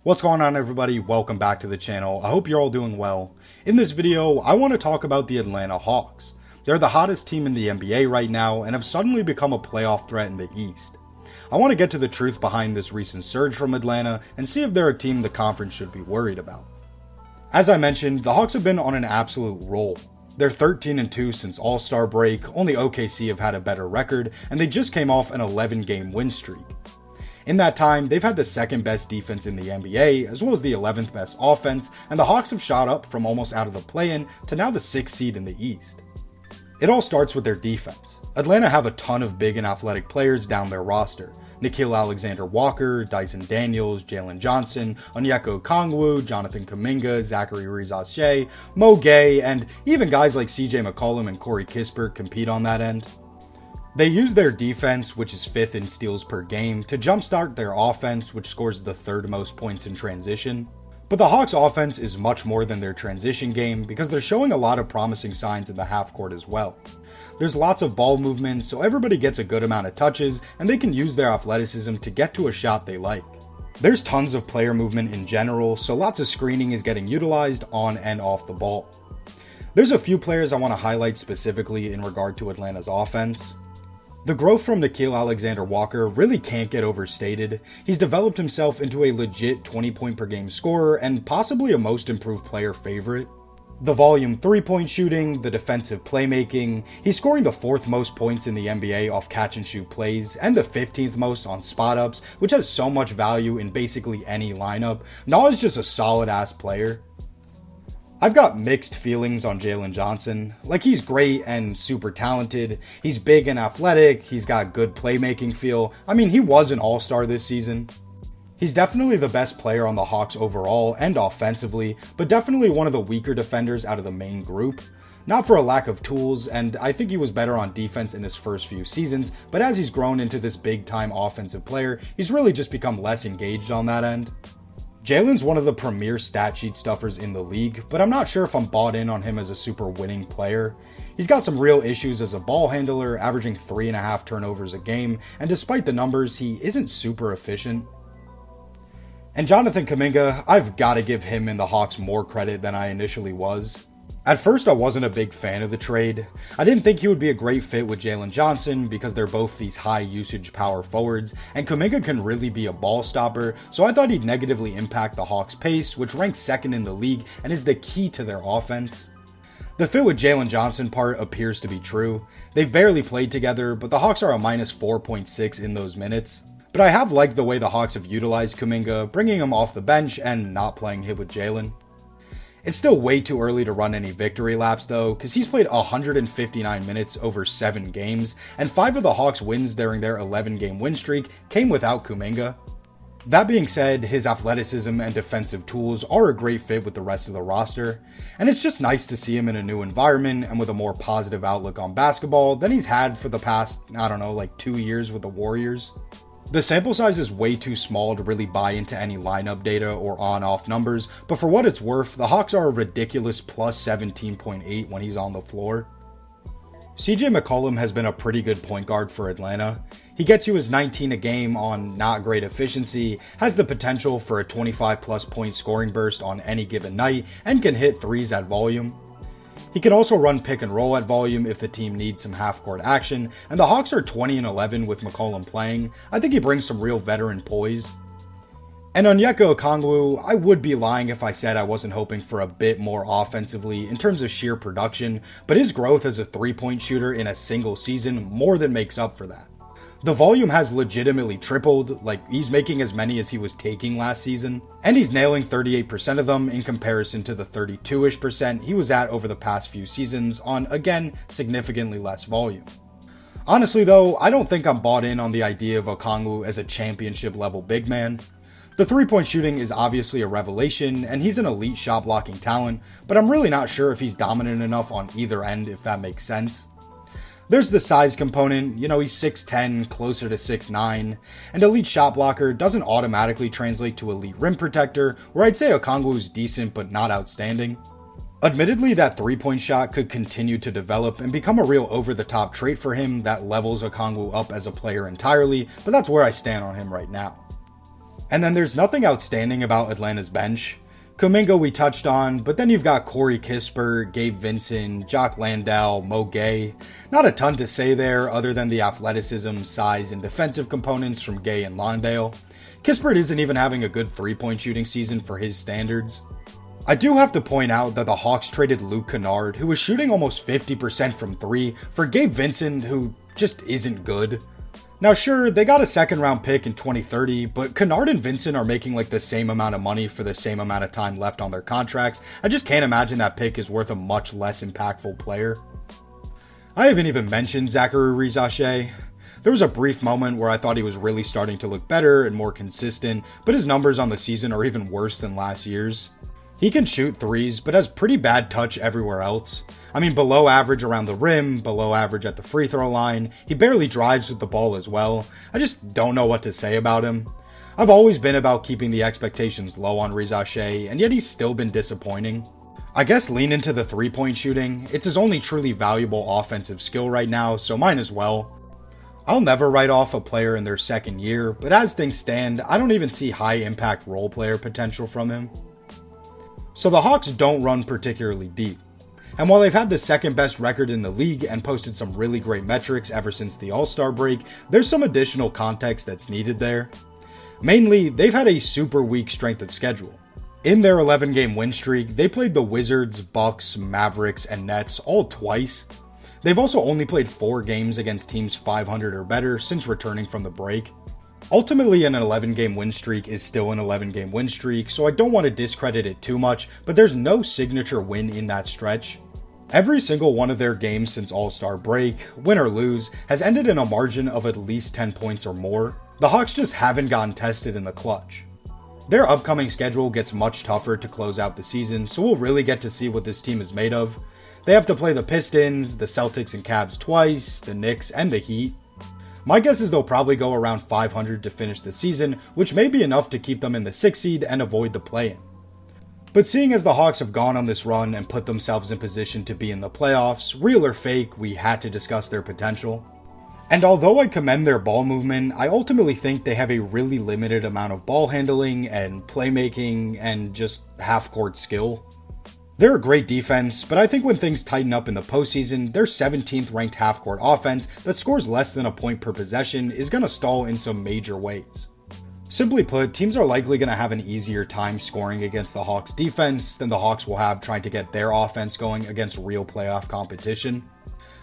What's going on, everybody? Welcome back to the channel. I hope you're all doing well. In this video, I want to talk about the Atlanta Hawks. They're the hottest team in the NBA right now and have suddenly become a playoff threat in the East. I want to get to the truth behind this recent surge from Atlanta and see if they're a team the conference should be worried about. As I mentioned, the Hawks have been on an absolute roll. They're 13-2 since All-Star break, only OKC have had a better record, and they just came off an 11-game win streak. In that time, they've had the second best defense in the NBA, as well as the 11th best offense, and the Hawks have shot up from almost out of the play-in to now the 6th seed in the East. It all starts with their defense. Atlanta have a ton of big and athletic players down their roster. Nickeil Alexander-Walker, Dyson Daniels, Jalen Johnson, Onyeka Okongwu, Jonathan Kuminga, Zachary Rizache, Mo Gay, and even guys like CJ McCollum and Corey Kispert compete on that end. They use their defense, which is 5th in steals per game, to jumpstart their offense, which scores the 3rd most points in transition. But the Hawks' offense is much more than their transition game because they're showing a lot of promising signs in the half court as well. There's lots of ball movement, so everybody gets a good amount of touches, and they can use their athleticism to get to a shot they like. There's tons of player movement in general, so lots of screening is getting utilized on and off the ball. There's a few players I want to highlight specifically in regard to Atlanta's offense. The growth from Nickeil Alexander-Walker really can't get overstated. He's developed himself into a legit 20-point per game scorer and possibly a most improved player favorite. The volume 3-point shooting, the defensive playmaking, he's scoring the 4th most points in the NBA off catch and shoot plays, and the 15th most on spot ups, which has so much value in basically any lineup. Nah is just a solid ass player. I've got mixed feelings on Jalen Johnson. Like, he's great and super talented, he's big and athletic, he's got good playmaking feel. I mean, he was an all-star this season. He's definitely the best player on the Hawks overall and offensively, but definitely one of the weaker defenders out of the main group. Not for a lack of tools, and I think he was better on defense in his first few seasons, but as he's grown into this big-time offensive player, he's really just become less engaged on that end. Jalen's one of the premier stat sheet stuffers in the league, but I'm not sure if I'm bought in on him as a super winning player. He's got some real issues as a ball handler, averaging 3.5 turnovers a game, and despite the numbers, he isn't super efficient. And Jonathan Kuminga, I've got to give him and the Hawks more credit than I initially was. At first, I wasn't a big fan of the trade. I didn't think he would be a great fit with Jalen Johnson because they're both these high usage power forwards, and Kuminga can really be a ball stopper, so I thought he'd negatively impact the Hawks' pace, which ranks 2nd in the league and is the key to their offense. The fit with Jalen Johnson part appears to be true. They've barely played together, but the Hawks are a minus 4.6 in those minutes. But I have liked the way the Hawks have utilized Kuminga, bringing him off the bench and not playing him with Jalen. It's still way too early to run any victory laps though, because he's played 159 minutes over 7 games, and 5 of the Hawks' wins during their 11-game win streak came without Kuminga. That being said, his athleticism and defensive tools are a great fit with the rest of the roster, and it's just nice to see him in a new environment and with a more positive outlook on basketball than he's had for the past, 2 years with the Warriors. The sample size is way too small to really buy into any lineup data or on-off numbers, but for what it's worth, the Hawks are a ridiculous plus 17.8 when he's on the floor. CJ McCollum has been a pretty good point guard for Atlanta. He gets you his 19 a game on not great efficiency, has the potential for a 25 plus point scoring burst on any given night, and can hit threes at volume. He can also run pick and roll at volume if the team needs some half-court action, and the Hawks are 20-11 with McCollum playing. I think he brings some real veteran poise. And Onyeka Okongwu, I would be lying if I said I wasn't hoping for a bit more offensively in terms of sheer production, but his growth as a 3-point shooter in a single season more than makes up for that. The volume has legitimately tripled, like he's making as many as he was taking last season, and he's nailing 38% of them in comparison to the 32-ish% he was at over the past few seasons on, again, significantly less volume. Honestly though, I don't think I'm bought in on the idea of Okongwu as a championship level big man. The 3-point shooting is obviously a revelation, and he's an elite shot blocking talent, but I'm really not sure if he's dominant enough on either end, if that makes sense. There's the size component, he's 6'10", closer to 6'9", and elite shot blocker doesn't automatically translate to elite rim protector, where I'd say Okongwu's decent but not outstanding. Admittedly, that 3-point shot could continue to develop and become a real over-the-top trait for him that levels Okongwu up as a player entirely, but that's where I stand on him right now. And then there's nothing outstanding about Atlanta's bench. Kuminga we touched on, but then you've got Corey Kispert, Gabe Vincent, Jock Landale, Mo Gay. Not a ton to say there other than the athleticism, size, and defensive components from Gay and Landale. Kispert isn't even having a good three-point shooting season for his standards. I do have to point out that the Hawks traded Luke Kennard, who was shooting almost 50% from three, for Gabe Vincent, who just isn't good. Now sure, they got a second round pick in 2030, but Kennard and Vincent are making like the same amount of money for the same amount of time left on their contracts. I just can't imagine that pick is worth a much less impactful player. I haven't even mentioned Zachary Rizache. There was a brief moment where I thought he was really starting to look better and more consistent, but his numbers on the season are even worse than last year's. He can shoot threes, but has pretty bad touch everywhere else. I mean, below average around the rim, below average at the free throw line. He barely drives with the ball as well. I just don't know what to say about him. I've always been about keeping the expectations low on Rizache, and yet he's still been disappointing. I guess lean into the three-point shooting. It's his only truly valuable offensive skill right now, so mine as well. I'll never write off a player in their second year, but as things stand, I don't even see high-impact role player potential from him. So the Hawks don't run particularly deep. And while they've had the second best record in the league and posted some really great metrics ever since the All-Star break, there's some additional context that's needed there. Mainly, they've had a super weak strength of schedule. In their 11-game win streak, they played the Wizards, Bucks, Mavericks, and Nets all twice. They've also only played 4 games against teams 500 or better since returning from the break. Ultimately, an 11-game win streak is still an 11-game win streak, so I don't want to discredit it too much, but there's no signature win in that stretch. Every single one of their games since All-Star break, win or lose, has ended in a margin of at least 10 points or more. The Hawks just haven't gotten tested in the clutch. Their upcoming schedule gets much tougher to close out the season, so we'll really get to see what this team is made of. They have to play the Pistons, the Celtics and Cavs twice, the Knicks, and the Heat. My guess is they'll probably go around 500 to finish the season, which may be enough to keep them in the 6th seed and avoid the play-in. But seeing as the Hawks have gone on this run and put themselves in position to be in the playoffs, real or fake, we had to discuss their potential. And although I commend their ball movement, I ultimately think they have a really limited amount of ball handling and playmaking and just half-court skill. They're a great defense, but I think when things tighten up in the postseason, their 17th ranked half-court offense that scores less than a point per possession is going to stall in some major ways. Simply put, teams are likely going to have an easier time scoring against the Hawks defense than the Hawks will have trying to get their offense going against real playoff competition.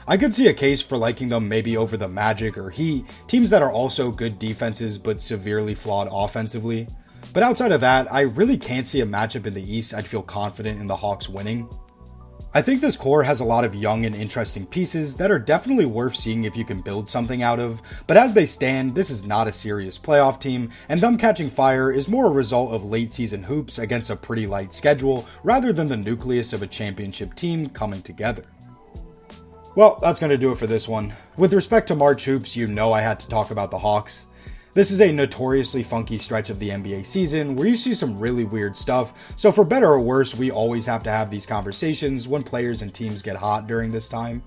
I could see a case for liking them maybe over the Magic or Heat, teams that are also good defenses but severely flawed offensively. But outside of that, I really can't see a matchup in the East I'd feel confident in the Hawks winning. I think this core has a lot of young and interesting pieces that are definitely worth seeing if you can build something out of, but as they stand, this is not a serious playoff team, and them catching fire is more a result of late season hoops against a pretty light schedule, rather than the nucleus of a championship team coming together. Well, that's going to do it for this one. With respect to March hoops, you know I had to talk about the Hawks. This is a notoriously funky stretch of the NBA season where you see some really weird stuff, so for better or worse, we always have to have these conversations when players and teams get hot during this time.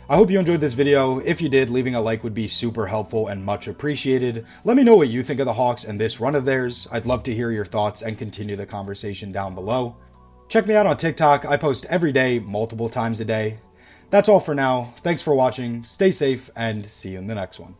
I hope you enjoyed this video. If you did, leaving a like would be super helpful and much appreciated. Let me know what you think of the Hawks and this run of theirs. I'd love to hear your thoughts and continue the conversation down below. Check me out on TikTok. I post every day, multiple times a day. That's all for now. Thanks for watching, stay safe, and see you in the next one.